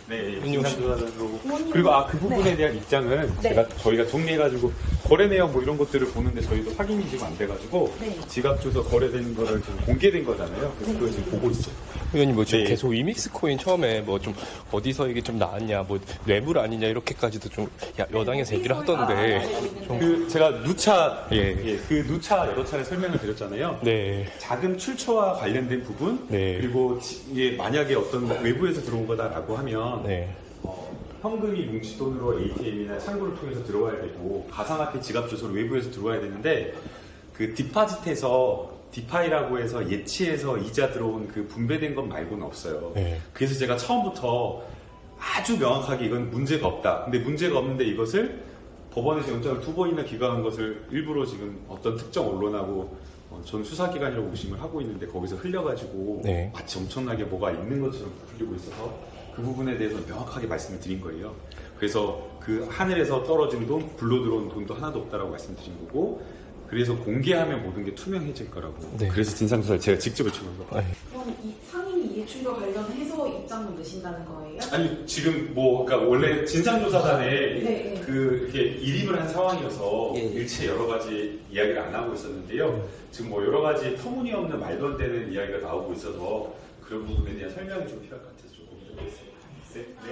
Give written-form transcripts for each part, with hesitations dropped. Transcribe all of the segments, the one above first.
네, 윤용 씨. 그리고 그 부분에 대한 입장은 저희가 정리해가지고 거래 내역 뭐 이런 것들을 보는데 저희도 확인이 지금 안 돼가지고 지갑 주소 거래되는 거를 지금 공개된 거잖아요. 그래서 그걸 지금 보고 있어요. 의원님 뭐 지금 계속 위믹스 코인 처음에 뭐 좀 어디서 이게 좀 나왔냐, 뭐 뇌물 아니냐 이렇게까지도 좀 여당에서 얘기를 하던데. 제가 누차 그 누차 여러 차례 설명을 드렸잖아요. 네. 자금 출처와 관련된 부분 그리고 이게 만약에 어떤 외부에서 들어온 거다라고 하면 현금이 뭉치돈으로 ATM이나 창구를 통해서 들어와야 되고 가상화폐 지갑 주소로 외부에서 들어와야 되는데 그 디파짓에서 디파이라고 해서 예치해서 이자 들어온 그 분배된 것 말고는 없어요. 그래서 제가 처음부터 아주 명확하게 이건 문제가 없다. 근데 문제가 없는데 이것을 법원에서 영장을 2번이나 기각한 것을 일부러 지금 어떤 특정 언론하고 전 수사기관이라고 의심을 하고 있는데 거기서 흘려가지고 마치 엄청나게 뭐가 있는 것처럼 풀리고 있어서 그 부분에 대해서 명확하게 말씀을 드린 거예요. 그래서 그 하늘에서 떨어진 돈, 불로 들어온 돈도 하나도 없다라고 말씀드린 거고 그래서 공개하면 모든 게 투명해질 거라고. 그래서 진상조사를 제가 직접 요청한 거예요. 그럼 이 상임위 이해충돌 관련해서 입장을 내신다는 거예요? 아니 지금 그러니까 원래 진상조사단에 이렇게 일임을 한 상황이어서 일체 여러 가지 이야기를 안 하고 있었는데요. 지금 뭐 여러 가지 터무니없는 말도 안 되는 이야기가 나오고 있어서 그런 부분에 대한 설명이 좀 필요할 것 같아서 좀 고민하고 있습니다.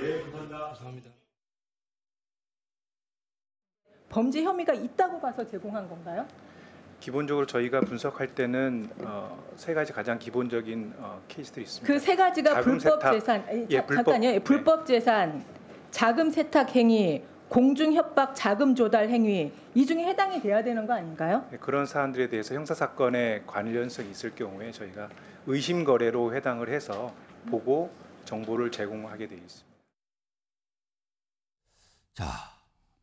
네, 감사합니다. 범죄 혐의가 있다고 봐서 제공한 건가요? 기본적으로 저희가 분석할 때는 세 가지 가장 기본적인 케이스들이 있습니다. 그 세 가지가 불법 세탁, 재산, 잠깐요. 불법 재산, 자금 세탁 행위, 공중 협박 자금 조달 행위 이 중에 해당이 돼야 되는 거 아닌가요? 그런 사안들에 대해서 형사 사건에 관련성이 있을 경우에 저희가 의심 거래로 해당을 해서 보고 정보를 제공하게 되어 있습니다. 자.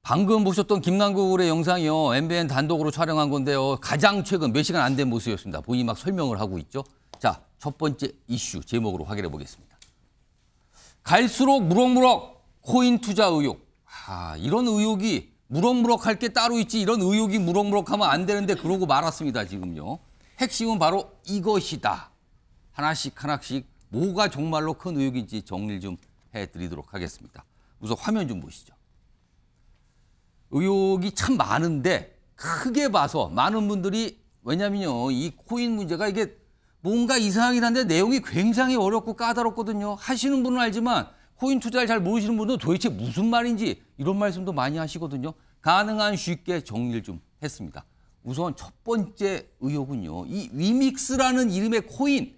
방금 보셨던 김남국의 영상이요. MBN 단독으로 촬영한 건데요. 가장 최근 몇 시간 안 된 모습이었습니다. 본인이 막 설명을 하고 있죠. 자, 첫 번째 이슈 제목으로 확인해 보겠습니다. 갈수록 무럭무럭 코인 투자 의혹. 이런 의혹이 무럭무럭할 게 따로 있지 이런 의혹이 무럭무럭하면 안 되는데 그러고 말았습니다. 지금요. 핵심은 바로 이것이다. 하나씩 뭐가 정말로 큰 의혹인지 정리를 좀 해드리도록 하겠습니다. 우선 화면 좀 보시죠. 의혹이 참 많은데 크게 봐서 많은 분들이 왜냐면요 이 코인 문제가 이게 뭔가 이상하긴 한데 내용이 굉장히 어렵고 까다롭거든요. 하시는 분은 알지만 코인 투자를 잘 모르시는 분은 도대체 무슨 말인지 이런 말씀도 많이 하시거든요. 가능한 쉽게 정리를 좀 했습니다. 우선 첫 번째 의혹은요. 이 위믹스라는 이름의 코인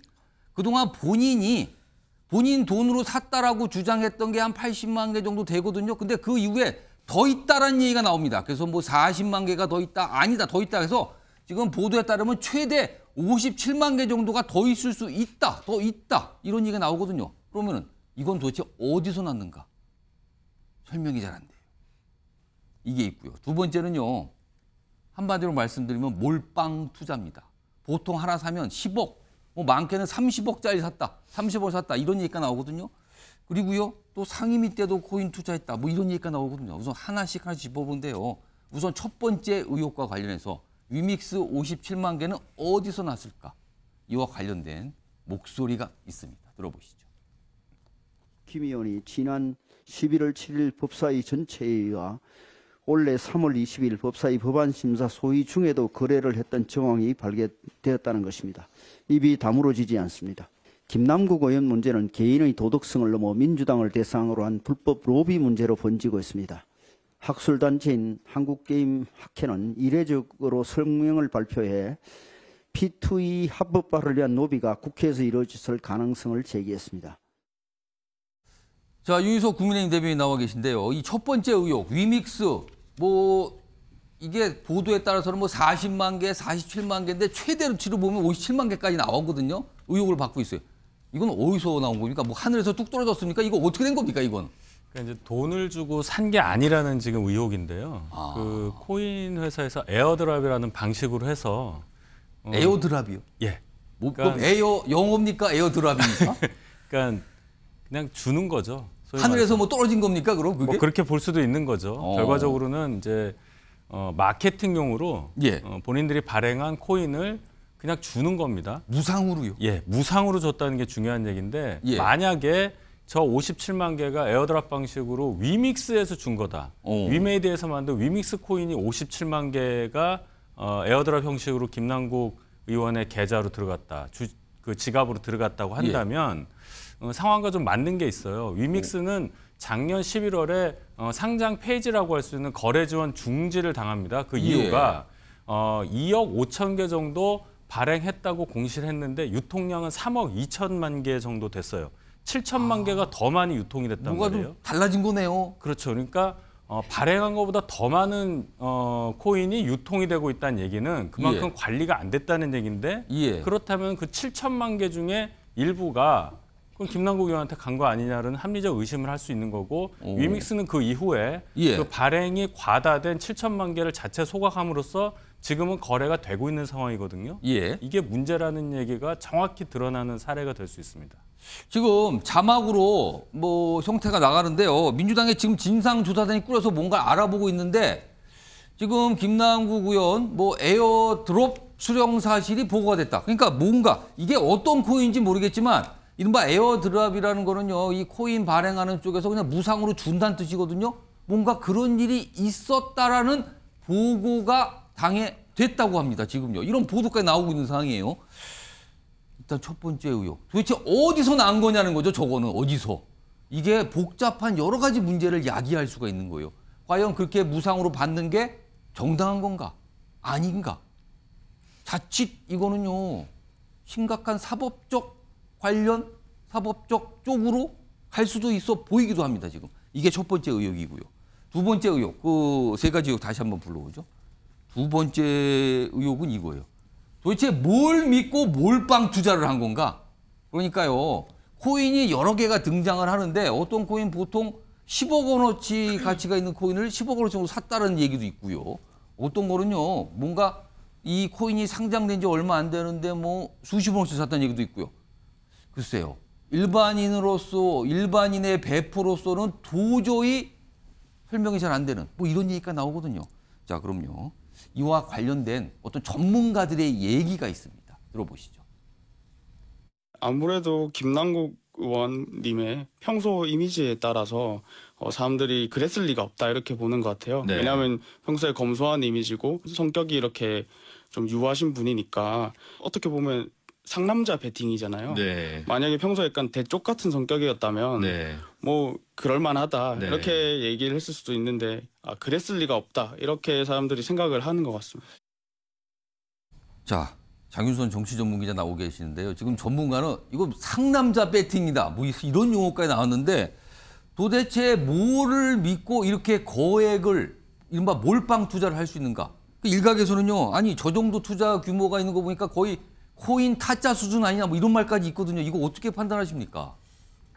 그동안 본인 돈으로 샀다라고 주장했던 게 한 80만 개 정도 되거든요. 근데 그 이후에 더 있다라는 얘기가 나옵니다. 그래서 뭐 40만 개가 더 있다. 아니다. 더 있다. 그래서 지금 보도에 따르면 최대 57만 개 정도가 더 있을 수 있다. 더 있다. 이런 얘기가 나오거든요. 그러면은 이건 도대체 어디서 났는가? 설명이 잘 안 돼요. 이게 있고요. 두 번째는요. 한마디로 말씀드리면 몰빵 투자입니다. 보통 하나 사면 10억, 뭐 많게는 30억짜리 샀다. 30억 샀다. 이런 얘기가 나오거든요. 그리고요. 또 상임위 때도 코인 투자했다. 뭐 이런 얘기가 나오거든요. 우선 하나씩 짚어본데요. 우선 첫 번째 의혹과 관련해서 위믹스 57만 개는 어디서 났을까? 이와 관련된 목소리가 있습니다. 들어보시죠. 김 의원이 지난 11월 7일 법사위 전체회의와 올해 3월 20일 법사위 법안심사 소위 중에도 거래를 했던 정황이 발견되었다는 것입니다. 입이 다물어지지 않습니다. 김남국 의원 문제는 개인의 도덕성을 넘어 민주당을 대상으로 한 불법 로비 문제로 번지고 있습니다. 학술단체인 한국게임학회는 이례적으로 성명을 발표해 P2E 합법화를 위한 로비가 국회에서 이루어졌을 가능성을 제기했습니다. 자, 유희석 국민의힘 대변인 나와 계신데요. 이 첫 번째 의혹, 위믹스, 이게 보도에 따라서는 40만 개, 47만 개인데 최대치로 보면 57만 개까지 나오거든요. 의혹을 받고 있어요. 이건 어디서 나온 겁니까? 뭐 하늘에서 뚝 떨어졌습니까? 이거 어떻게 된 겁니까, 이건? 그러니까 이제 돈을 주고 산 게 아니라는 지금 의혹인데요. 그 코인 회사에서 에어드랍이라는 방식으로 해서 에어드랍이요? 예. 그럼 영어입니까? 에어드랍입니까? 그러니까 그냥 주는 거죠. 하늘에서 뭐 떨어진 겁니까? 그럼 그게? 뭐 그렇게 볼 수도 있는 거죠. 결과적으로는 이제 마케팅용으로 본인들이 발행한 코인을 그냥 주는 겁니다. 무상으로요? 예, 무상으로 줬다는 게 중요한 얘기인데 예. 만약에 저 57만 개가 에어드랍 방식으로 위믹스에서 준 거다. 위메이드에서 만든 위믹스 코인이 57만 개가 에어드랍 형식으로 김남국 의원의 계좌로 들어갔다. 그 지갑으로 들어갔다고 한다면 상황과 좀 맞는 게 있어요. 위믹스는 작년 11월에 상장 폐지라고 할 수 있는 거래 지원 중지를 당합니다. 그 이유가 2억 5천 개 정도 발행했다고 공시를 했는데 유통량은 3억 2천만 개 정도 됐어요. 7천만 개가 더 많이 유통이 됐단 뭐가 말이에요. 좀 달라진 거네요. 그렇죠. 그러니까 발행한 것보다 더 많은 코인이 유통이 되고 있다는 얘기는 그만큼 관리가 안 됐다는 얘기인데 그렇다면 그 7천만 개 중에 일부가 그럼 김남국 의원한테 간 거 아니냐는 합리적 의심을 할 수 있는 거고 위믹스는 그 이후에 그 발행이 과다된 7천만 개를 자체 소각함으로써 지금은 거래가 되고 있는 상황이거든요. 이게 문제라는 얘기가 정확히 드러나는 사례가 될 수 있습니다. 지금 자막으로 뭐 형태가 나가는데요. 민주당에 지금 진상조사단이 꾸려서 뭔가 알아보고 있는데 지금 김남국 의원 뭐 에어드롭 수령 사실이 보고가 됐다. 그러니까 뭔가 이게 어떤 코인인지 모르겠지만 이른바 에어드랍이라는 거는요. 이 코인 발행하는 쪽에서 그냥 무상으로 준다는 뜻이거든요. 뭔가 그런 일이 있었다라는 보고가 당에 됐다고 합니다. 지금요. 이런 보도까지 나오고 있는 상황이에요. 일단 첫 번째 의혹. 도대체 어디서 난 거냐는 거죠. 저거는 어디서. 이게 복잡한 여러 가지 문제를 야기할 수가 있는 거예요. 과연 그렇게 무상으로 받는 게 정당한 건가? 아닌가? 자칫 이거는요. 심각한 사법적 관련, 사법적 쪽으로 갈 수도 있어 보이기도 합니다. 지금. 이게 첫 번째 의혹이고요. 두 번째 의혹. 그 세 가지 의혹 다시 한번 불러오죠. 두 번째 의혹은 이거예요. 도대체 뭘 믿고 몰빵 투자를 한 건가? 그러니까요. 코인이 여러 개가 등장을 하는데 어떤 코인 보통 10억 원어치 가치가 있는 코인을 10억 원어치 정도 샀다는 얘기도 있고요. 어떤 거는요. 뭔가 이 코인이 상장된 지 얼마 안 되는데 뭐 수십 원어치 샀다는 얘기도 있고요. 글쎄요. 일반인의 배포로서는 도저히 설명이 잘 안 되는 뭐 이런 얘기가 나오거든요. 자, 그럼요. 이와 관련된 어떤 전문가들의 얘기가 있습니다. 들어보시죠. 아무래도 김남국 의원님의 평소 이미지에 따라서 사람들이 그랬을 리가 없다 이렇게 보는 것 같아요. 왜냐하면 평소에 검소한 이미지고 성격이 이렇게 좀 유하신 분이니까 어떻게 보면 상남자 배팅이잖아요. 만약에 평소에 약간 대쪽 같은 성격이었다면 뭐 그럴만하다 이렇게 얘기를 했을 수도 있는데 그랬을 리가 없다 이렇게 사람들이 생각을 하는 것 같습니다. 자, 장윤선 정치 전문기자 나오고 계시는데요. 지금 전문가는 이거 상남자 배팅이다 뭐 이런 용어까지 나왔는데 도대체 뭐를 믿고 이렇게 거액을 이른바 몰빵 투자를 할 수 있는가? 일각에서는요. 아니 저 정도 투자 규모가 있는 거 보니까 거의 코인 타짜 수준 아니냐 뭐 이런 말까지 있거든요. 이거 어떻게 판단하십니까?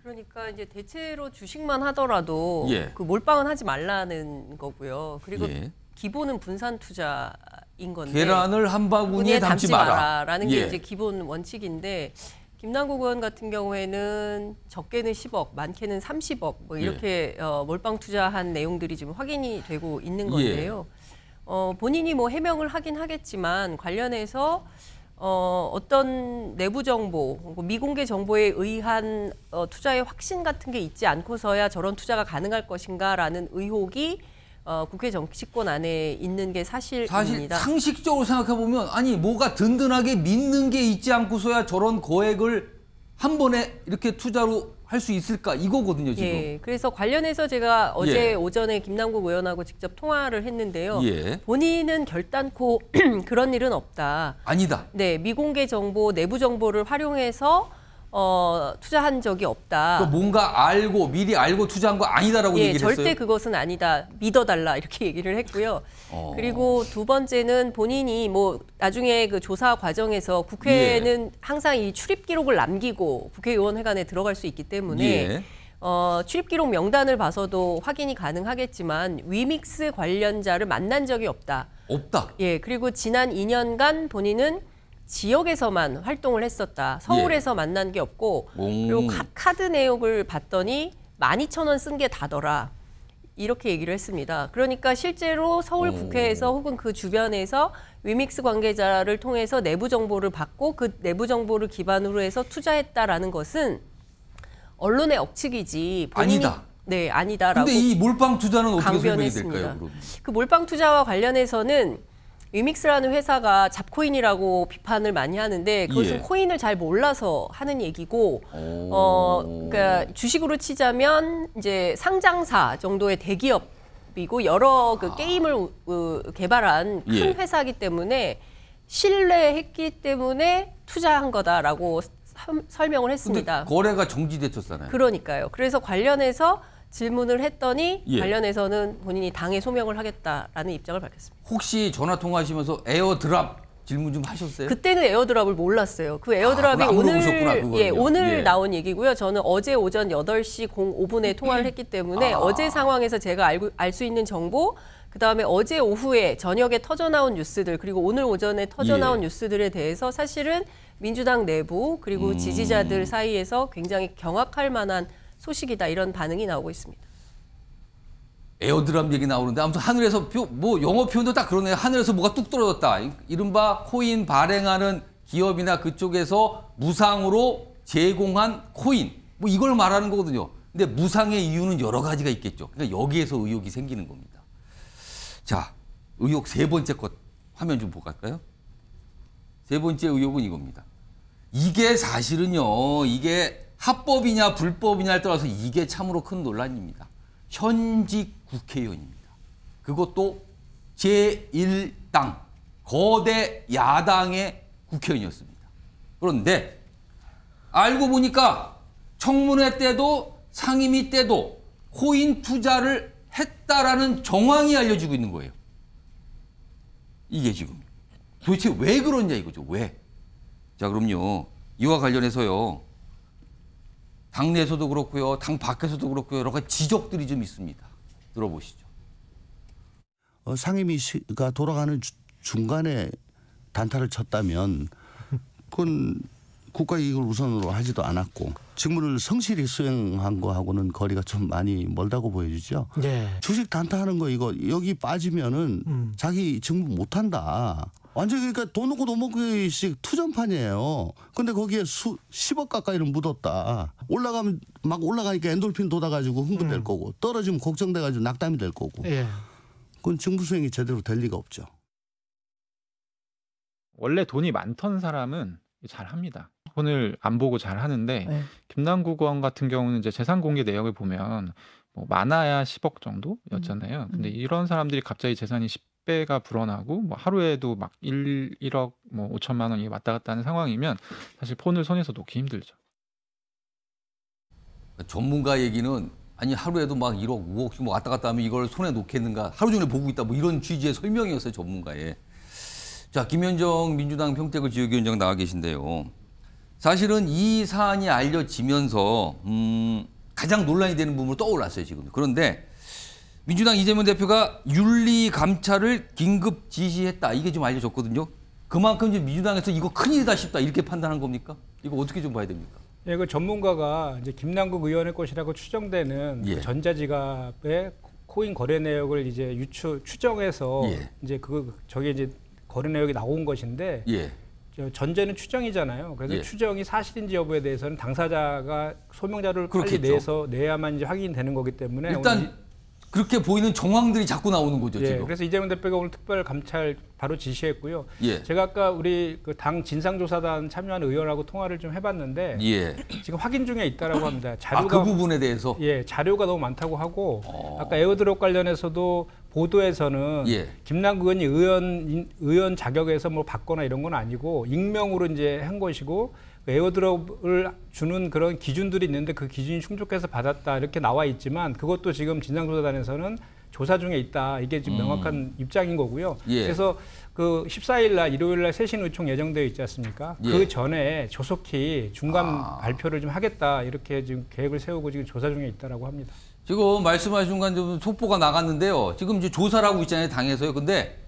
그러니까 이제 대체로 주식만 하더라도 그 몰빵은 하지 말라는 거고요. 그리고 기본은 분산 투자인 건데 계란을 한 바구니에 담지 마라라는 게 이제 기본 원칙인데 김남국 의원 같은 경우에는 적게는 10억, 많게는 30억 뭐 이렇게 몰빵 투자한 내용들이 지금 확인이 되고 있는 건데요. 본인이 뭐 해명을 하긴 하겠지만 관련해서 어떤 내부 정보, 미공개 정보에 의한 투자의 확신 같은 게 있지 않고서야 저런 투자가 가능할 것인가라는 의혹이 국회 정치권 안에 있는 게 사실입니다. 사실 상식적으로 생각해 보면 아니 뭐가 든든하게 믿는 게 있지 않고서야 저런 거액을 한 번에 이렇게 투자로 할 수 있을까 이거거든요 지금. 그래서 관련해서 제가 어제 오전에 김남국 의원하고 직접 통화를 했는데요. 본인은 결단코 그런 일은 없다. 아니다. 네, 미공개 정보, 내부 정보를 활용해서 투자한 적이 없다. 그러니까 뭔가 알고 미리 알고 투자한 거 아니다라고 얘기를 했어요. 절대 그것은 아니다. 믿어달라 이렇게 얘기를 했고요. 그리고 두 번째는 본인이 뭐 나중에 그 조사 과정에서 국회는 항상 이 출입 기록을 남기고 국회의원회관에 들어갈 수 있기 때문에 출입 기록 명단을 봐서도 확인이 가능하겠지만 위믹스 관련자를 만난 적이 없다. 없다. 그리고 지난 2년간 본인은 지역에서만 활동을 했었다. 서울에서 만난 게 없고 그리고 카드 내역을 봤더니 12,000원 쓴 게 다더라. 이렇게 얘기를 했습니다. 그러니까 실제로 서울 국회에서 혹은 그 주변에서 위믹스 관계자를 통해서 내부 정보를 받고 그 내부 정보를 기반으로 해서 투자했다라는 것은 언론의 억측이지 본인이 아니다. 네, 아니다라고. 근데 이 몰빵 투자는 어떻게 설명이 강변했습니다. 될까요? 그럼? 그 몰빵 투자와 관련해서는 위믹스라는 회사가 잡코인이라고 비판을 많이 하는데 그것은 예. 코인을 잘 몰라서 하는 얘기고, 그러니까 주식으로 치자면 이제 상장사 정도의 대기업이고 여러 그 게임을 개발한 큰 예. 회사이기 때문에 신뢰했기 때문에 투자한 거다라고 설명을 했습니다. 근데 거래가 정지됐었잖아요. 그러니까요. 그래서 관련해서 질문을 했더니 예. 관련해서는 본인이 당에 소명을 하겠다라는 입장을 밝혔습니다. 혹시 전화 통화하시면서 에어드랍 질문 좀 하셨어요? 그때는 에어드랍을 몰랐어요. 그 에어드랍이 그럼 안 오늘 물어보셨구나, 그거는요. 오늘 예. 나온 얘기고요. 저는 어제 오전 8시 05분에 통화를 했기 때문에 어제 상황에서 제가 알 수 있는 정보, 그다음에 어제 오후에 저녁에 터져나온 뉴스들, 그리고 오늘 오전에 터져나온 예. 뉴스들에 대해서 사실은 민주당 내부 그리고 지지자들 사이에서 굉장히 경악할 만한 소식이다, 이런 반응이 나오고 있습니다. 에어드랍 얘기 나오는데 아무튼 하늘에서 뭐 영어 표현도 딱 그러네요. 하늘에서 뭐가 뚝 떨어졌다. 이른바 코인 발행하는 기업이나 그쪽에서 무상으로 제공한 코인, 뭐 이걸 말하는 거거든요. 근데 무상의 이유는 여러 가지가 있겠죠. 그러니까 여기에서 의혹이 생기는 겁니다. 자, 의혹 세 번째 것 화면 좀 볼까요? 세 번째 의혹은 이겁니다. 이게 사실은요, 이게 합법이냐 불법이냐를 떠나서 이게 참으로 큰 논란입니다. 현직 국회의원입니다. 그것도 제1당 거대 야당의 국회의원이었습니다. 그런데 알고 보니까 청문회 때도 상임위 때도 코인 투자를 했다라는 정황이 알려지고 있는 거예요. 이게 지금 도대체 왜 그러냐 이거죠. 왜? 자, 그럼요. 이와 관련해서요. 당내에서도 그렇고요. 당 밖에서도 그렇고요. 여러 가지 지적들이 좀 있습니다. 들어보시죠. 상임위가 돌아가는 중간에 단타를 쳤다면 그건 국가 이익을 우선으로 하지도 않았고 직무를 성실히 수행한 거하고는 거리가 좀 많이 멀다고 보여지죠. 네. 주식 단타하는 거 이거 여기 빠지면은 자기 직무 못한다. 완전히 그러니까 돈 놓고 돈 먹기식 투전판이에요. 근데 거기에 10억 가까이를 묻었다. 올라가면 막 올라가니까 엔돌핀 돋아가지고 흥분될 거고 떨어지면 걱정돼가지고 낙담이 될 거고. 예. 그건 직무 수행이 제대로 될 리가 없죠. 원래 돈이 많던 사람은 잘합니다. 돈을 안 보고 잘하는데 네. 김남국 의원 같은 경우는 이제 재산 공개 내역을 보면 뭐 많아야 10억 정도였잖아요. 근데 이런 사람들이 갑자기 재산이 10배가 불어나고 뭐 하루에도 막 1억 뭐 5천만 원이 왔다 갔다 하는 상황이면 사실 폰을 손에서 놓기 힘들죠. 전문가 얘기는 아니 하루에도 막 1억, 5억씩 뭐 왔다 갔다 하면 이걸 손에 놓겠는가, 하루 종일 보고 있다, 뭐 이런 취지의 설명이었어요, 전문가의. 자, 김현정 민주당 평택을 지역위원장 나와 계신데요. 사실은 이 사안이 알려지면서 가장 논란이 되는 부분으로 떠올랐어요, 지금. 그런데 민주당 이재명 대표가 윤리 감찰을 긴급 지시했다, 이게 좀 알려졌거든요. 그만큼 이제 민주당에서 이거 큰일이다 싶다, 이렇게 판단한 겁니까? 이거 어떻게 좀 봐야 됩니까? 예, 그 전문가가 이제 김남국 의원의 것이라고 추정되는 예. 그 전자지갑의 코인 거래 내역을 이제 추정해서 예. 이제 저게 이제 거래 내역이 나온 것인데 예. 전제는 추정이잖아요. 그래서 예. 추정이 사실인지 여부에 대해서는 당사자가 소명자를 그렇겠죠. 빨리 내야만 이제 확인되는 거기 때문에 일단 그렇게 보이는 정황들이 자꾸 나오는 거죠, 예, 지금. 그래서 이재명 대표가 오늘 특별 감찰 바로 지시했고요. 예. 제가 아까 우리 그 당 진상조사단 참여한 의원하고 통화를 좀 해봤는데 예. 지금 확인 중에 있다라고 합니다. 자료가 그 부분에 대해서? 예, 자료가 너무 많다고 하고 아까 에어드롭 관련해서도 보도에서는 예. 김남국 의원이 의원 자격에서 뭐 받거나 이런 건 아니고 익명으로 이제 한 것이고 에어드롭을 주는 그런 기준들이 있는데 그 기준이 충족해서 받았다 이렇게 나와 있지만 그것도 지금 진상조사단에서는 조사 중에 있다. 이게 지금 명확한 입장인 거고요. 예. 그래서 그 14일 날 일요일 날 쇄신 의총 예정되어 있지 않습니까? 예. 그 전에 조속히 중간 발표를 좀 하겠다. 이렇게 지금 계획을 세우고 지금 조사 중에 있다라고 합니다. 지금 말씀하신 순간 좀 속보가 나갔는데요. 지금 이제 조사를 하고 있잖아요, 당에서요. 근데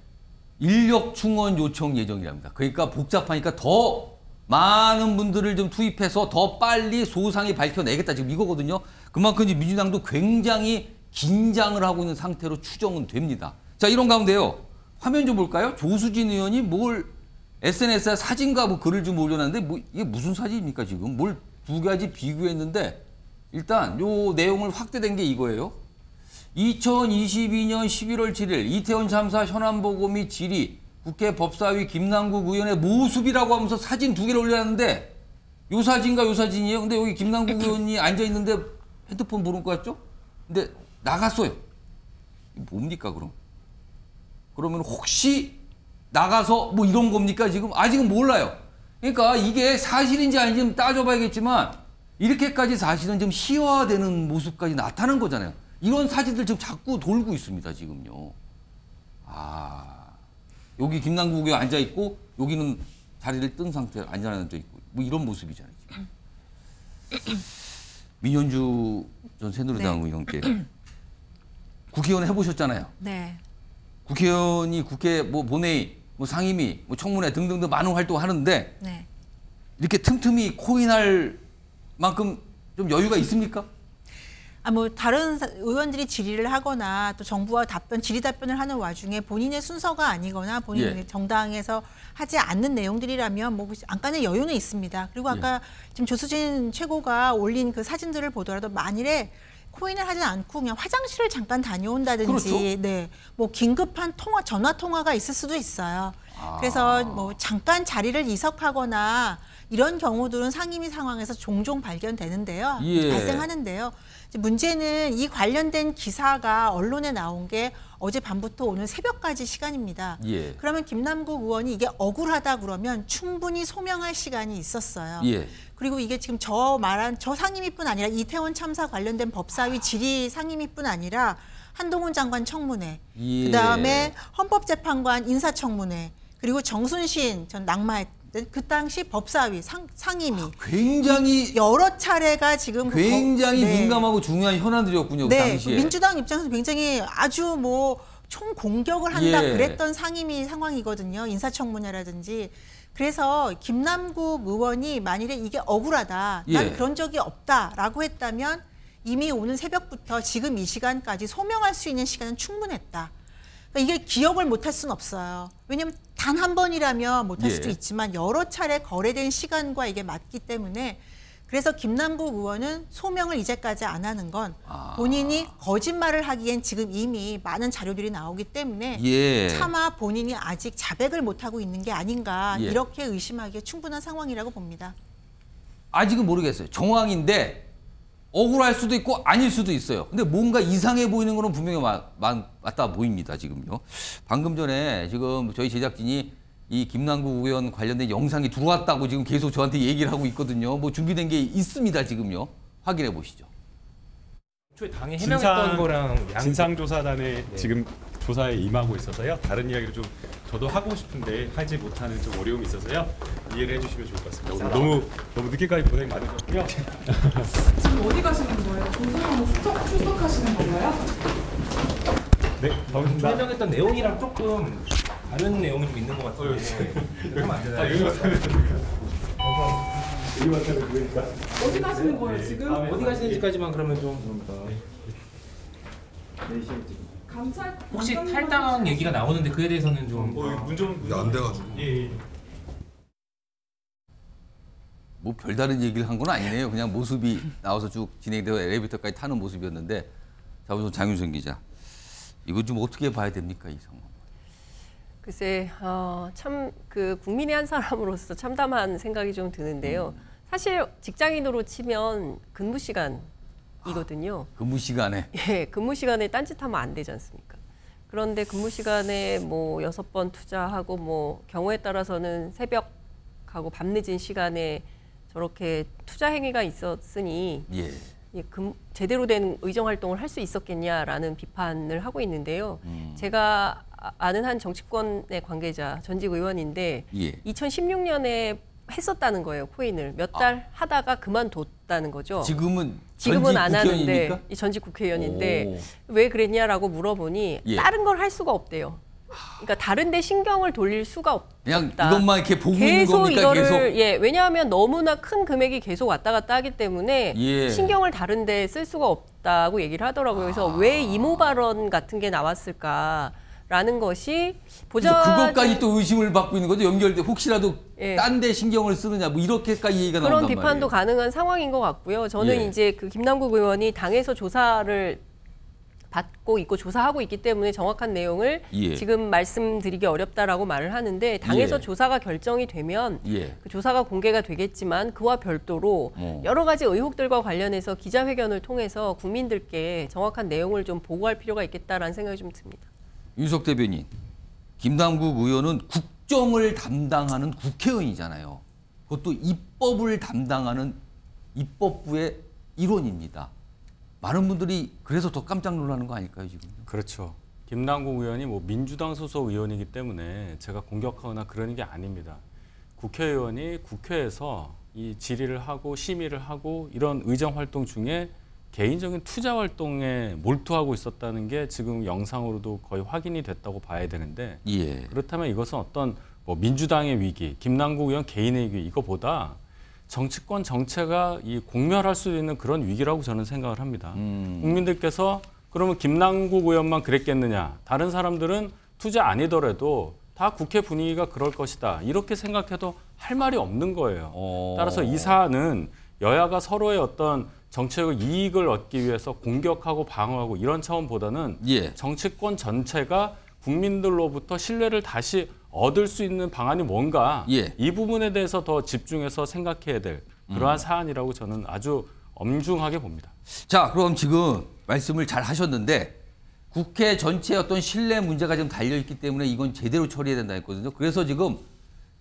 인력 충원 요청 예정이랍니다. 그러니까 복잡하니까 더 많은 분들을 좀 투입해서 더 빨리 소상히 밝혀내겠다. 지금 이거거든요. 그만큼 이제 민주당도 굉장히 긴장을 하고 있는 상태로 추정은 됩니다. 자, 이런 가운데요. 화면 좀 볼까요? 조수진 의원이 뭘 SNS에 사진과 뭐 글을 좀 올려놨는데 뭐 이게 무슨 사진입니까, 지금? 뭘 두 가지 비교했는데 일단 요 내용을 확대된 게 이거예요. 2022년 11월 7일 이태원 참사 현안보고 및 질의 국회 법사위 김남국 의원의 모습이라고 하면서 사진 2개를 올렸는데 요 사진과 요 사진이에요. 근데 여기 김남국 의원이 앉아있는데 핸드폰 보는 것 같죠? 근데 나갔어요. 뭡니까 그럼? 그러면 혹시 나가서 뭐 이런 겁니까 지금? 아직은 몰라요. 그러니까 이게 사실인지 아닌지 따져봐야겠지만 이렇게까지 사실은 좀 희화되는 모습까지 나타난 거잖아요. 이런 사진들 지금 자꾸 돌고 있습니다 지금요. 여기 김남국 의원 앉아있고 여기는 자리를 뜬 상태로 앉아있고 뭐 이런 모습이잖아요 지금. 민현주 전 새누리당 의원께 국회의원 해보셨잖아요. 네. 국회의원이 국회 뭐 본회의, 뭐 상임위, 뭐 청문회 등등등 많은 활동을 하는데 네. 이렇게 틈틈이 코인할 만큼 좀 여유가 있습니까? 뭐 다른 의원들이 질의를 하거나 또 정부와 질의 답변을 하는 와중에 본인의 순서가 아니거나 본인의 정당에서 하지 않는 내용들이라면 뭐 안간의 여유는 있습니다. 그리고 아까 지금 조수진 최고가 올린 그 사진들을 보더라도 만일에 코인을 하지 않고 그냥 화장실을 잠깐 다녀온다든지, 그렇죠. 네, 뭐 긴급한 전화 통화가 있을 수도 있어요. 그래서 뭐 잠깐 자리를 이석하거나 이런 경우들은 상임위 상황에서 종종 발견되는데요. 발생하는데요. 문제는 이 관련된 기사가 언론에 나온 게 어제 밤부터 오늘 새벽까지 시간입니다. 그러면 김남국 의원이 이게 억울하다 그러면 충분히 소명할 시간이 있었어요. 그리고 이게 지금 저 상임위뿐 아니라 이태원 참사 관련된 법사위 질의 상임위뿐 아니라 한동훈 장관 청문회, 그다음에 헌법재판관 인사청문회, 그리고 정순신 전 낙마했던 그 당시 법사위 상임위 굉장히 여러 차례가 지금 굉장히 민감하고 중요한 현안들이었군요. 네, 그 당시에. 민주당 입장에서 굉장히 아주 뭐 총공격을 한다 그랬던 상임위 상황이거든요. 인사청문회라든지. 그래서 김남국 의원이 만일에 이게 억울하다, 난 그런 적이 없다라고 했다면 이미 오늘 새벽부터 지금 이 시간까지 소명할 수 있는 시간은 충분했다. 그러니까 이게 기억을 못할 수는 없어요. 왜냐하면 단 한 번이라면 못할 수도 있지만 여러 차례 거래된 시간과 이게 맞기 때문에 그래서 김남국 의원은 소명을 이제까지 안 하는 건 본인이 거짓말을 하기엔 지금 이미 많은 자료들이 나오기 때문에 차마 본인이 아직 자백을 못하고 있는 게 아닌가 이렇게 의심하기에 충분한 상황이라고 봅니다. 아직은 모르겠어요. 정황인데 억울할 수도 있고 아닐 수도 있어요. 근데 뭔가 이상해 보이는 거는 분명히 맞다 보입니다, 지금요. 방금 전에 지금 저희 제작진이 이 김남국 의원 관련된 영상이 들어왔다고 지금 계속 저한테 얘기를 하고 있거든요. 뭐 준비된 게 있습니다, 지금요. 확인해 보시죠. 당에 해명했던 거랑 진상조사단에 지금 조사에 임하고 있어서요. 다른 이야기를 좀 저도 하고 싶은데 하지 못하는 좀 어려움이 있어서요. 이해를 해주시면 좋을 것 같습니다. 오늘 너무 늦게까지 고생 많으셨고요. 지금 어디 가시는 거예요? 조선으로 출석하시는 건가요? 네, 반갑습니다. 해명했던 내용이랑 조금 다른 내용이 좀 있는 것 같은데 그러면 안 되나요? 여기 맡아는 그러니까. 어디 가시는 거예요 지금? 어디 가시는지까지만 그러면 좀 감찰 혹시 탈당 얘기가 나오는데 그에 대해서는 좀 안 돼가지고. 뭐 별다른 얘기를 한 건 아니네요. 그냥 모습이 나와서 쭉 진행되어 엘리베이터까지 타는 모습이었는데 자, 우선 장윤선 기자. 이거 좀 어떻게 봐야 됩니까, 이 상황? 글쎄, 참 그 국민의 한 사람으로서 참담한 생각이 좀 드는데요. 사실 직장인으로 치면 근무 시간이거든요. 근무 시간에? 근무 시간에 딴짓하면 안 되지 않습니까? 그런데 근무 시간에 뭐 6번 투자하고 뭐 경우에 따라서는 새벽하고 밤늦은 시간에 저렇게 투자 행위가 있었으니 제대로 된 의정 활동을 할 수 있었겠냐라는 비판을 하고 있는데요. 제가 아는 한 정치권의 관계자, 전직 의원인데 2016년에 했었다는 거예요, 코인을. 몇 달 하다가 그만뒀다는 거죠. 지금은 안 하는데 전직 국회의원인데 왜 그랬냐라고 물어보니 다른 걸 할 수가 없대요. 그러니까 다른 데 신경을 돌릴 수가 없다. 그냥 이것만 이렇게 보고 있는 겁니까? 계속? 왜냐하면 너무나 큰 금액이 계속 왔다 갔다 하기 때문에 신경을 다른 데 쓸 수가 없다고 얘기를 하더라고요. 그래서 왜 이모 발언 같은 게 나왔을까? 라는 것이 보좌 그것까지 또 의심을 받고 있는 거죠. 연결돼 혹시라도 딴 데 신경을 쓰느냐 뭐 이렇게까지 얘기가 나온단 말이에요. 그런 비판도 가능한 상황인 것 같고요. 저는 이제 그 김남국 의원이 당에서 조사를 받고 있고 조사하고 있기 때문에 정확한 내용을 지금 말씀드리기 어렵다라고 말을 하는데 당에서 조사가 결정이 되면 그 조사가 공개가 되겠지만 그와 별도로 여러 가지 의혹들과 관련해서 기자회견을 통해서 국민들께 정확한 내용을 좀 보고할 필요가 있겠다라는 생각이 좀 듭니다. 윤석 대변인, 김남국 의원은 국정을 담당하는 국회의원이잖아요. 그것도 입법을 담당하는 입법부의 일원입니다. 많은 분들이 그래서 더 깜짝 놀라는 거 아닐까요, 지금? 그렇죠. 김남국 의원이 뭐 민주당 소속 의원이기 때문에 제가 공격하거나 그러는 게 아닙니다. 국회의원이 국회에서 이 질의를 하고 심의를 하고 이런 의정 활동 중에 개인적인 투자 활동에 몰두하고 있었다는 게 지금 영상으로도 거의 확인이 됐다고 봐야 되는데 그렇다면 이것은 어떤 뭐 민주당의 위기, 김남국 의원 개인의 위기 이거보다 정치권 정체가 이 공멸할 수 있는 그런 위기라고 저는 생각을 합니다. 국민들께서 그러면 김남국 의원만 그랬겠느냐. 다른 사람들은 투자 아니더라도 다 국회 분위기가 그럴 것이다. 이렇게 생각해도 할 말이 없는 거예요. 따라서 이 사안은 여야가 서로의 어떤 정치적 이익을 얻기 위해서 공격하고 방어하고 이런 차원보다는 정치권 전체가 국민들로부터 신뢰를 다시 얻을 수 있는 방안이 뭔가 이 부분에 대해서 더 집중해서 생각해야 될 그러한 사안이라고 저는 아주 엄중하게 봅니다. 자, 그럼 지금 말씀을 잘 하셨는데 국회 전체의 어떤 신뢰 문제가 지금 달려있기 때문에 이건 제대로 처리해야 된다 했거든요. 그래서 지금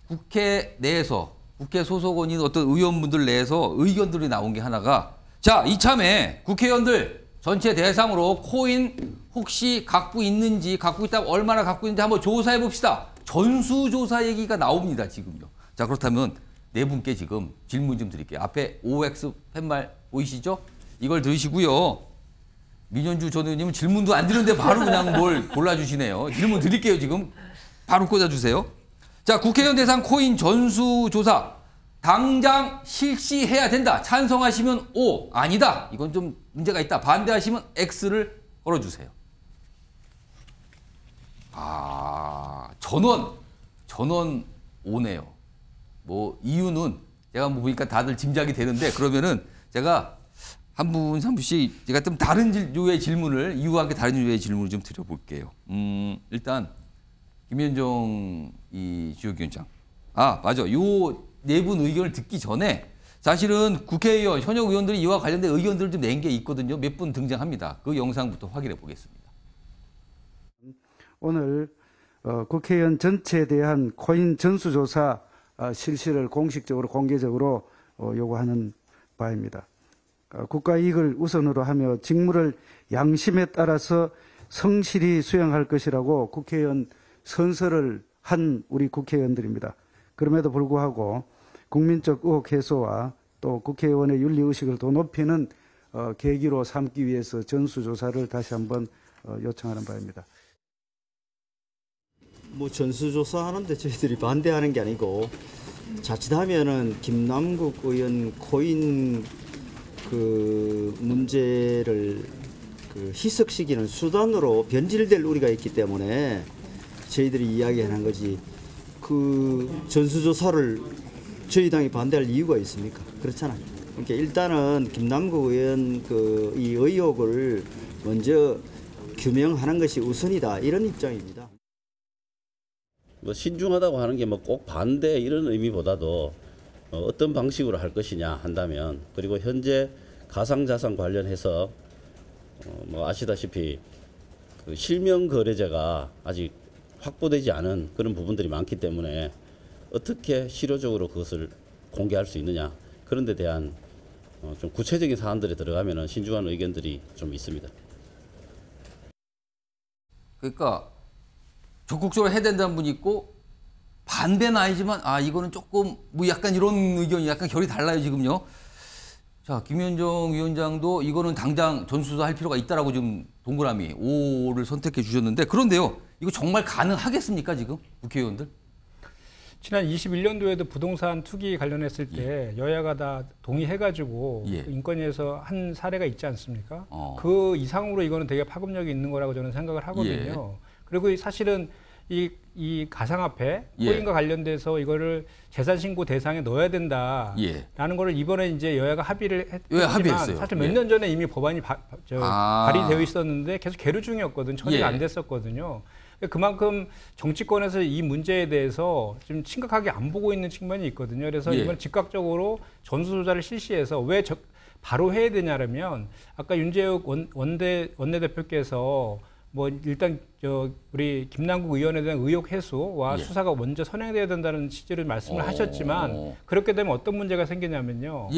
국회 내에서 국회 소속원인 어떤 의원분들 내에서 의견들이 나온 게 하나가 자, 이참에 국회의원들 전체 대상으로 코인 혹시 갖고 있는지 갖고 있다면 얼마나 갖고 있는지 한번 조사해 봅시다. 전수조사 얘기가 나옵니다, 지금요. 자, 그렇다면 네 분께 지금 질문 좀 드릴게요. 앞에 OX 팻말 보이시죠? 이걸 들으시고요. 민현주 전 의원님은 질문도 안 드는데 바로 그냥 뭘 골라주시네요. 질문 드릴게요, 지금. 바로 꽂아주세요. 자, 국회의원 대상 코인 전수조사. 당장 실시해야 된다. 찬성하시면 O, 아니다. 이건 좀 문제가 있다. 반대하시면 X를 걸어주세요. 아, 전원 O네요. 뭐 이유는 제가 뭐 보니까 다들 짐작이 되는데 그러면은 제가 한 분씩 제가 좀 다른 류의 질문을 이유와 함께 다른 류의 질문을 좀 드려볼게요. 일단 김현정 이 주요위원장. 아, 맞아. 요 네 분 의견을 듣기 전에 사실은 국회의원, 현역 의원들이 이와 관련된 의견들을 좀 낸 게 있거든요. 몇 분 등장합니다. 그 영상부터 확인해 보겠습니다. 오늘 국회의원 전체에 대한 코인 전수조사 실시를 공식적으로 공개적으로 요구하는 바입니다. 국가 이익을 우선으로 하며 직무를 양심에 따라서 성실히 수행할 것이라고 국회의원 선서를 한 우리 국회의원들입니다. 그럼에도 불구하고 국민적 의혹 해소와 또 국회의원의 윤리의식을 더 높이는 계기로 삼기 위해서 전수조사를 다시 한번 요청하는 바입니다. 뭐 전수조사하는데 저희들이 반대하는 게 아니고 자칫하면은 김남국 의원 코인 그 문제를 그 희석시키는 수단으로 변질될 우리가 있기 때문에 저희들이 이야기하는 거지 그 전수조사를 저희 당이 반대할 이유가 있습니까? 그렇잖아요. 그러니까 일단은 김남국 의원 그 이 의혹을 먼저 규명하는 것이 우선이다 이런 입장입니다. 뭐 신중하다고 하는 게 뭐 꼭 반대 이런 의미보다도 어떤 방식으로 할 것이냐 한다면 그리고 현재 가상자산 관련해서 뭐 아시다시피 그 실명 거래제가 아직 확보되지 않은 그런 부분들이 많기 때문에 어떻게 실효적으로 그것을 공개할 수 있느냐 그런 데 대한 좀 구체적인 사안들에 들어가면 신중한 의견들이 좀 있습니다. 그러니까 적극적으로 해야 된다는 분이 있고 반대는 아니지만 아 이거는 조금 뭐 약간 이런 의견이 약간 결이 달라요 지금요. 자, 김현정 위원장도 이거는 당장 전수조사할 필요가 있다라고 지금 동그라미 5를 선택해 주셨는데 그런데요. 이거 정말 가능하겠습니까 지금 국회의원들? 지난 21년도에도 부동산 투기 관련했을 때 여야가 다 동의해가지고 인권위에서 한 사례가 있지 않습니까? 그 이상으로 이거는 되게 파급력이 있는 거라고 저는 생각을 하거든요. 그리고 사실은 이 가상화폐 코인과 관련돼서 이거를 재산 신고 대상에 넣어야 된다라는 거를 이번에 이제 여야가 합의를 했지만 사실 몇 년 전에 이미 법안이 발의되어 있었는데 계속 계류 중이었거든. 처리가 안 됐었거든요. 그만큼 정치권에서 이 문제에 대해서 좀 심각하게 안 보고 있는 측면이 있거든요. 그래서 이번 즉각적으로 전수조사를 실시해서 왜 바로 해야 되냐면 아까 윤재욱 원내대표께서 뭐 일단 우리 김남국 의원에 대한 의혹 해소와 수사가 먼저 선행돼야 된다는 취지를 말씀을 하셨지만 그렇게 되면 어떤 문제가 생기냐면요.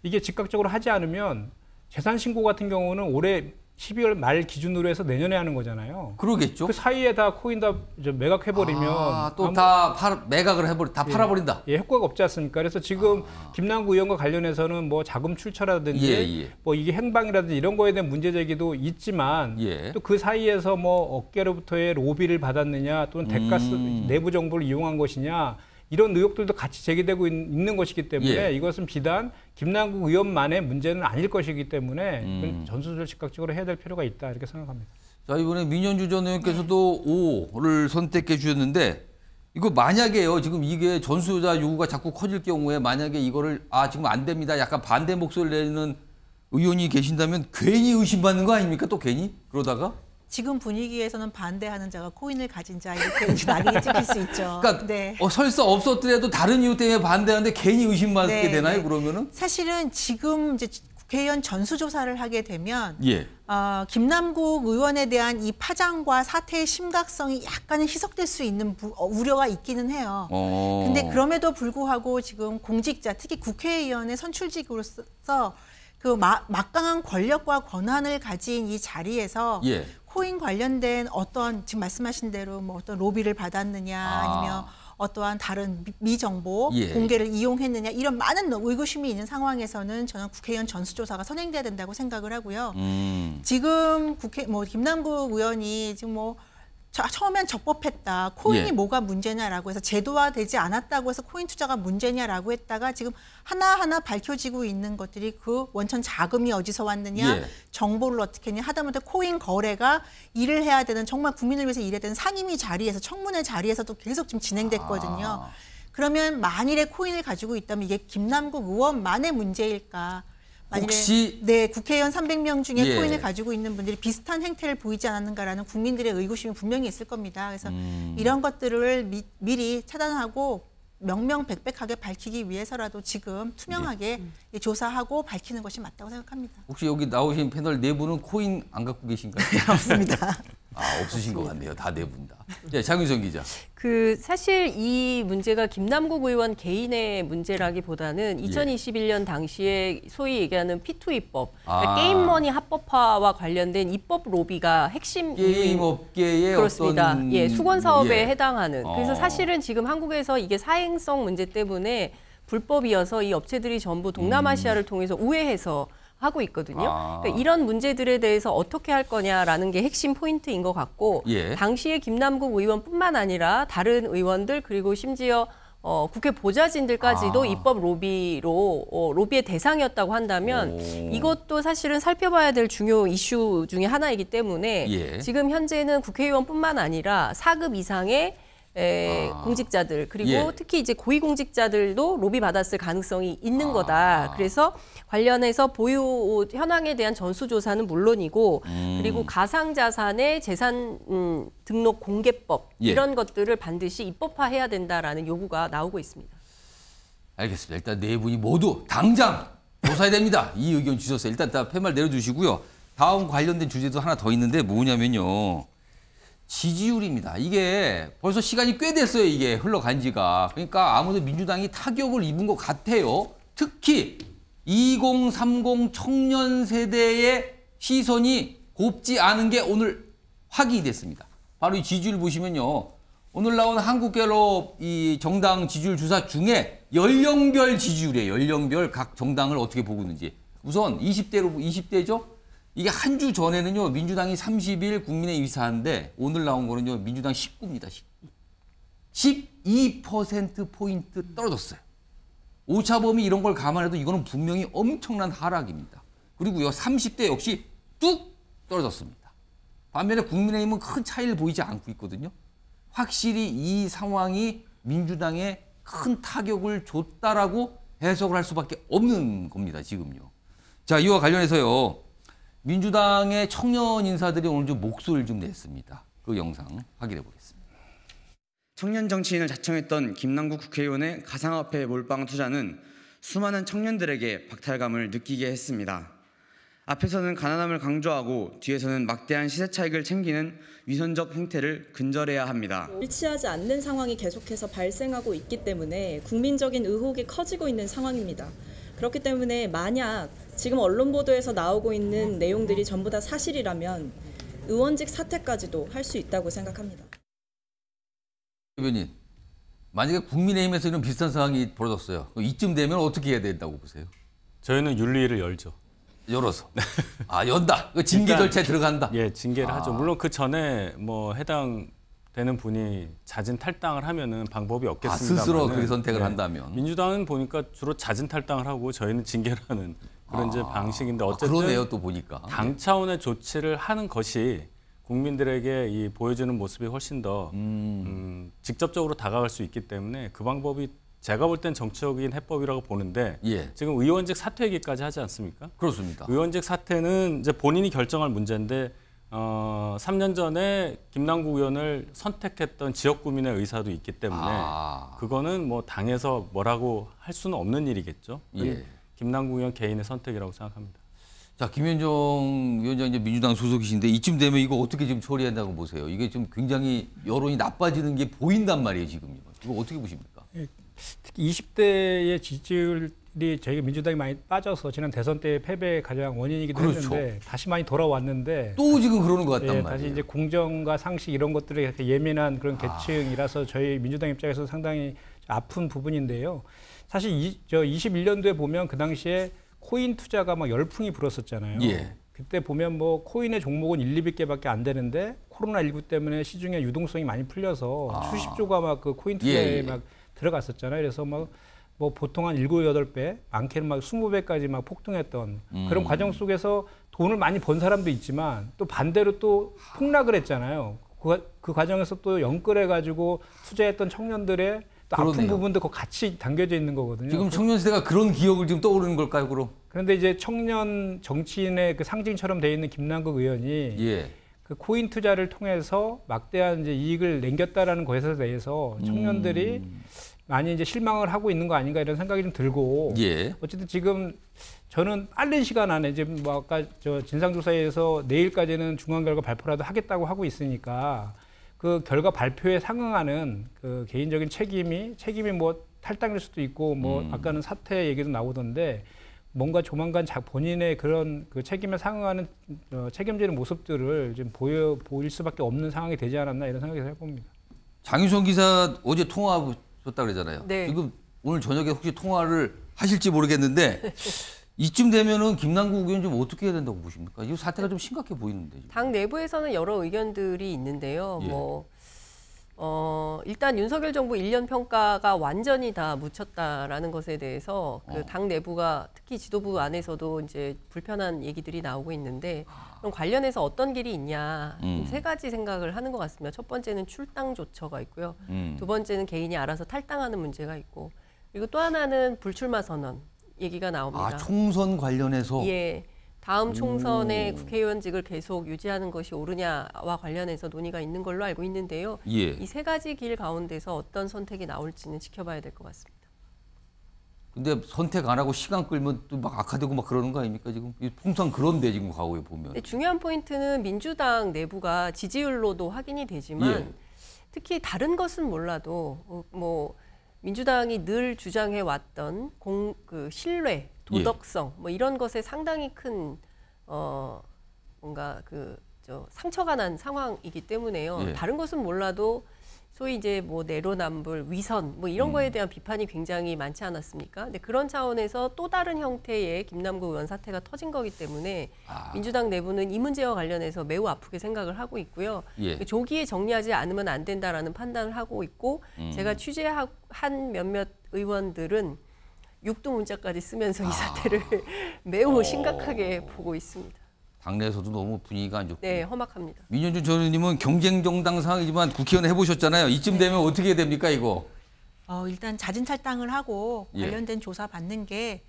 이게 즉각적으로 하지 않으면 재산 신고 같은 경우는 올해 12월 말 기준으로 해서 내년에 하는 거잖아요. 그러겠죠. 그 사이에 다 코인 다 매각해버리면 또 다 매각을 다 팔아버린다. 효과가 없지 않습니까? 그래서 지금 김남국 의원과 관련해서는 뭐 자금 출처라든지 뭐 이게 행방이라든지 이런 거에 대한 문제 제기도 있지만 또 그 사이에서 뭐 업계로부터의 로비를 받았느냐 또는 대가 내부 정보를 이용한 것이냐 이런 의혹들도 같이 제기되고 있는 것이기 때문에 이것은 비단 김남국 의원만의 문제는 아닐 것이기 때문에 전수조사를 즉각적으로 해야 될 필요가 있다 이렇게 생각합니다. 자, 이번에 민현주 전 의원께서도 5를 선택해 주셨는데 이거 만약에요. 지금 이게 전수조사 요구가 자꾸 커질 경우에 만약에 이거를 지금 안 됩니다. 약간 반대 목소리를 내는 의원이 계신다면 괜히 의심받는 거 아닙니까? 또 괜히? 그러다가? 지금 분위기에서는 반대하는 자가 코인을 가진 자 이렇게 나뉘게 찍힐 수 있죠. 그러니까 설사 없었더라도 다른 이유 때문에 반대하는데 괜히 의심받게 되나요? 그러면은? 사실은 지금 이제 국회의원 전수조사를 하게 되면 김남국 의원에 대한 이 파장과 사태의 심각성이 약간은 희석될 수 있는 우려가 있기는 해요. 근데 그럼에도 불구하고 지금 공직자, 특히 국회의원의 선출직으로서 그 막강한 권력과 권한을 가진 이 자리에서 코인 관련된 어떤 지금 말씀하신 대로 뭐 어떤 로비를 받았느냐 아니면 어떠한 다른 미정보 공개를 이용했느냐 이런 많은 의구심이 있는 상황에서는 저는 국회의원 전수조사가 선행돼야 된다고 생각을 하고요. 지금 김남국 의원이 지금 처음엔 적법했다. 코인이 뭐가 문제냐라고 해서 제도화되지 않았다고 해서 코인 투자가 문제냐라고 했다가 지금 하나하나 밝혀지고 있는 것들이 그 원천 자금이 어디서 왔느냐, 정보를 어떻게 했냐 하다못해 코인 거래가 일을 해야 되는 정말 국민을 위해서 일해야 되는 상임위 자리에서 청문회 자리에서도 계속 지금 진행됐거든요. 그러면 만일에 코인을 가지고 있다면 이게 김남국 의원만의 문제일까? 혹시 국회의원 300명 중에 코인을 가지고 있는 분들이 비슷한 행태를 보이지 않았는가라는 국민들의 의구심이 분명히 있을 겁니다. 그래서 이런 것들을 미리 차단하고 명명백백하게 밝히기 위해서라도 지금 투명하게 조사하고 밝히는 것이 맞다고 생각합니다. 혹시 여기 나오신 패널 네 분은 코인 안 갖고 계신가요? 없습니다. 없으신 것 같네요. 다 네 분 다. 장윤선 기자. 사실 이 문제가 김남국 의원 개인의 문제라기보다는 2021년 당시에 소위 얘기하는 P2E법, 그러니까 게임머니 합법화와 관련된 입법 로비가 핵심 게임 업계의 그렇습니다. 수건 사업에 해당하는. 그래서 사실은 지금 한국에서 이게 사행성 문제 때문에 불법이어서 이 업체들이 전부 동남아시아를 통해서 우회해서 하고 있거든요. 그러니까 이런 문제들에 대해서 어떻게 할 거냐라는 게 핵심 포인트인 것 같고 당시에 김남국 의원뿐만 아니라 다른 의원들 그리고 심지어 국회 보좌진들까지도 입법 로비의 대상이었다고 한다면 이것도 사실은 살펴봐야 될 중요 이슈 중에 하나이기 때문에 지금 현재는 국회의원뿐만 아니라 4급 이상의 공직자들 그리고 특히 이제 고위공직자들도 로비 받았을 가능성이 있는 거다. 그래서 관련해서 보유 현황에 대한 전수조사는 물론이고 그리고 가상자산의 재산 등록 공개법 이런 것들을 반드시 입법화해야 된다라는 요구가 나오고 있습니다. 알겠습니다. 일단 네 분이 모두 당장 조사해야 됩니다. 이 의견 주셨어요. 일단 다 팻말 내려주시고요. 다음 관련된 주제도 하나 더 있는데 뭐냐면요. 지지율입니다. 이게 벌써 시간이 꽤 됐어요. 이게 흘러간 지가. 그러니까 아무래도 민주당이 타격을 입은 것 같아요. 특히 2030 청년 세대의 시선이 곱지 않은 게 오늘 확인이 됐습니다. 바로 이 지지율 보시면요. 오늘 나온 한국갤럽 이 정당 지지율 조사 중에 연령별 지지율이에요. 연령별 각 정당을 어떻게 보고 있는지. 우선 20대죠? 이게 한 주 전에는요, 민주당이 31, 국민의힘 24인데, 오늘 나온 거는요, 민주당 19입니다, 19. 12%포인트 떨어졌어요. 오차범위 이런 걸 감안해도 이거는 분명히 엄청난 하락입니다. 그리고요, 30대 역시 뚝 떨어졌습니다. 반면에 국민의힘은 큰 차이를 보이지 않고 있거든요. 확실히 이 상황이 민주당에 큰 타격을 줬다라고 해석을 할 수밖에 없는 겁니다, 지금요. 자, 이와 관련해서요. 민주당의 청년 인사들이 오늘 좀 목소리를 좀 냈습니다. 그 영상 확인해 보겠습니다. 청년 정치인을 자청했던 김남국 국회의원의 가상화폐 몰빵 투자는 수많은 청년들에게 박탈감을 느끼게 했습니다. 앞에서는 가난함을 강조하고 뒤에서는 막대한 시세 차익을 챙기는 위선적 행태를 근절해야 합니다. 일치하지 않는 상황이 계속해서 발생하고 있기 때문에 국민적인 의혹이 커지고 있는 상황입니다. 그렇기 때문에 만약 지금 언론 보도에서 나오고 있는 내용들이 전부 다 사실이라면 의원직 사퇴까지도 할 수 있다고 생각합니다. 의원님, 만약에 국민의힘에서 이런 비슷한 상황이 벌어졌어요. 이쯤 되면 어떻게 해야 된다고 보세요? 저희는 윤리위를 열죠. 열어서. 아, 연다. 징계 절차에 들어간다. 예, 징계를 하죠. 물론 그 전에 뭐 해당되는 분이 자진 탈당을 하면은 방법이 없겠습니다. 스스로 그렇게 선택을 한다면. 민주당은 보니까 주로 자진 탈당을 하고 저희는 징계를 하는 그런 이제 방식인데 어쨌든 그러네요, 또 보니까. 당 차원의 조치를 하는 것이 국민들에게 이 보여주는 모습이 훨씬 더 직접적으로 다가갈 수 있기 때문에 그 방법이 제가 볼 땐 정치적인 해법이라고 보는데 지금 의원직 사퇴 얘기까지 하지 않습니까? 그렇습니다. 의원직 사퇴는 이제 본인이 결정할 문제인데 3년 전에 김남국 의원을 선택했던 지역구민의 의사도 있기 때문에 그거는 뭐 당에서 뭐라고 할 수는 없는 일이겠죠. 김남국 의원 개인의 선택이라고 생각합니다. 자, 김현정 위원장 이제 민주당 소속이신데 이쯤 되면 이거 어떻게 지금 처리한다고 보세요? 이게 좀 굉장히 여론이 나빠지는 게 보인단 말이에요, 지금. 이거 어떻게 보십니까? 특히 20대의 지지율이 저희가 민주당이 많이 빠져서 지난 대선 때 패배의 가장 원인이기도 했는데 다시 많이 돌아왔는데 또 지금 그러는 것 같단 말이에요. 다시 이제 공정과 상식 이런 것들에 예민한 그런 계층이라서 저희 민주당 입장에서 상당히 아픈 부분인데요. 사실 21년도에 보면 그 당시에 코인 투자가 막 열풍이 불었었잖아요. 그때 보면 뭐 코인의 종목은 1, 200개밖에 안 되는데 코로나19 때문에 시중에 유동성이 많이 풀려서 수십조가 막 그 코인 투자에 막 들어갔었잖아요. 그래서 막 뭐 보통 한 7, 8배, 많게는 막 20배까지 막 폭등했던 그런 과정 속에서 돈을 많이 번 사람도 있지만 또 반대로 또 폭락을 했잖아요. 그 과정에서 또 연끌해가지고 투자했던 청년들의 또 아픈 부분도 같이 담겨져 있는 거거든요. 지금 청년 세대가 그런 기억을 지금 떠오르는 걸까요, 그럼? 그런데 이제 청년 정치인의 그 상징처럼 돼 있는 김남국 의원이 그 코인 투자를 통해서 막대한 이제 이익을 남겼다라는 것에 대해서 청년들이 많이 이제 실망을 하고 있는 거 아닌가 이런 생각이 좀 들고 어쨌든 지금 저는 빠른 시간 안에 지금 뭐 아까 저 진상조사에서 내일까지는 중간 결과 발표라도 하겠다고 하고 있으니까 그 결과 발표에 상응하는 그 개인적인 책임이 뭐 탈당일 수도 있고 뭐 아까는 사퇴 얘기도 나오던데 뭔가 조만간 본인의 그런 그 책임에 상응하는 책임지는 모습들을 좀 보일 수밖에 없는 상황이 되지 않았나 이런 생각이 해봅니다. 장윤성 기사 어제 통화하셨다 그러잖아요. 네. 지금 오늘 저녁에 혹시 통화를 하실지 모르겠는데 이쯤 되면은 김남국 의원 좀 어떻게 해야 된다고 보십니까? 이 사태가 좀 심각해 보이는데. 지금. 당 내부에서는 여러 의견들이 있는데요. 일단 윤석열 정부 1년 평가가 완전히 다 묻혔다라는 것에 대해서 그 당 내부가 특히 지도부 안에서도 이제 불편한 얘기들이 나오고 있는데 그럼 관련해서 어떤 길이 있냐 세 가지 생각을 하는 것 같습니다. 첫 번째는 출당 조처가 있고요. 두 번째는 개인이 알아서 탈당하는 문제가 있고 그리고 또 하나는 불출마 선언 얘기가 나옵니다. 총선 관련해서? 다음 총선에 국회의원직을 계속 유지하는 것이 옳으냐와 관련해서 논의가 있는 걸로 알고 있는데요. 이 세 가지 길 가운데서 어떤 선택이 나올지는 지켜봐야 될 것 같습니다. 근데 선택 안 하고 시간 끌면 또 막 악화되고 막 그러는 거 아닙니까 지금? 통상 그런데 지금 과거에 보면. 중요한 포인트는 민주당 내부가 지지율로도 확인이 되지만 특히 다른 것은 몰라도 뭐 민주당이 늘 주장해 왔던 그 신뢰, 도덕성 뭐 이런 것에 상당히 큰 뭔가 상처가 난 상황이기 때문에요. 다른 것은 몰라도 소위 이제 뭐 내로남불, 위선 뭐 이런 거에 대한 비판이 굉장히 많지 않았습니까? 근데 그런 차원에서 또 다른 형태의 김남국 의원 사태가 터진 거기 때문에 민주당 내부는 이 문제와 관련해서 매우 아프게 생각을 하고 있고요. 조기에 정리하지 않으면 안 된다라는 판단을 하고 있고 제가 취재한 몇몇 의원들은 육두 문자까지 쓰면서 이 사태를 매우 심각하게 보고 있습니다. 당내에서도 너무 분위기가 안 좋고. 네, 험악합니다. 민현주 전 의원님은 경쟁 정당 상황이지만 국회의원 해보셨잖아요. 이쯤 되면 어떻게 됩니까 이거? 일단 자진 탈당을 하고 예. 관련된 조사 받는 게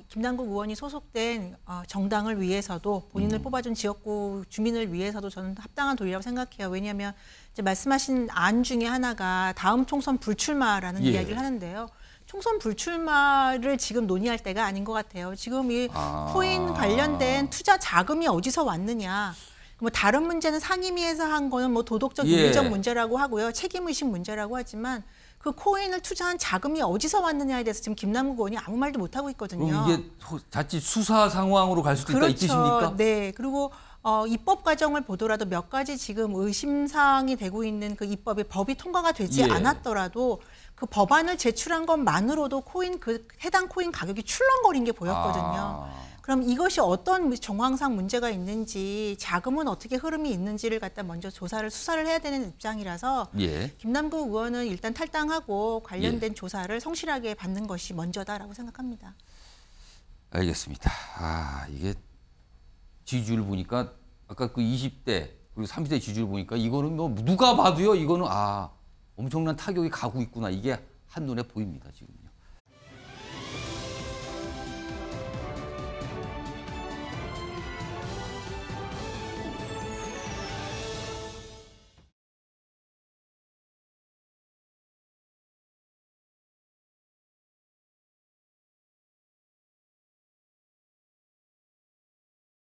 김남국 의원이 소속된 정당을 위해서도 본인을 뽑아준 지역구 주민을 위해서도 저는 합당한 도리라고 생각해요. 왜냐하면 이제 말씀하신 안 중에 하나가 다음 총선 불출마라는 예. 이야기를 하는데요. 총선 불출마를 지금 논의할 때가 아닌 것 같아요. 지금 이 코인 관련된 투자 자금이 어디서 왔느냐. 뭐 다른 문제는 상임위에서 한 거는 뭐 도덕적 윤리적 문제라고 하고요. 책임의식 문제라고 하지만 그 코인을 투자한 자금이 어디서 왔느냐에 대해서 지금 김남국 의원이 아무 말도 못 하고 있거든요. 그럼 이게 자칫 수사 상황으로 갈 수도 있다 이 뜻입니까? 네. 그리고 입법 과정을 보더라도 몇 가지 지금 의심사항이 되고 있는 그 법이 통과가 되지 않았더라도 그 법안을 제출한 것만으로도 해당 코인 가격이 출렁거린 게 보였거든요. 그럼 이것이 어떤 정황상 문제가 있는지 자금은 어떻게 흐름이 있는지를 갖다 먼저 수사를 해야 되는 입장이라서 김남국 의원은 일단 탈당하고 관련된 조사를 성실하게 받는 것이 먼저다라고 생각합니다. 알겠습니다. 이게 지지율 보니까 아까 그 20대 그리고 30대 지지율 보니까 이거는 뭐 누가 봐도요 이거는 엄청난 타격이 가고 있구나 이게 한눈에 보입니다 지금.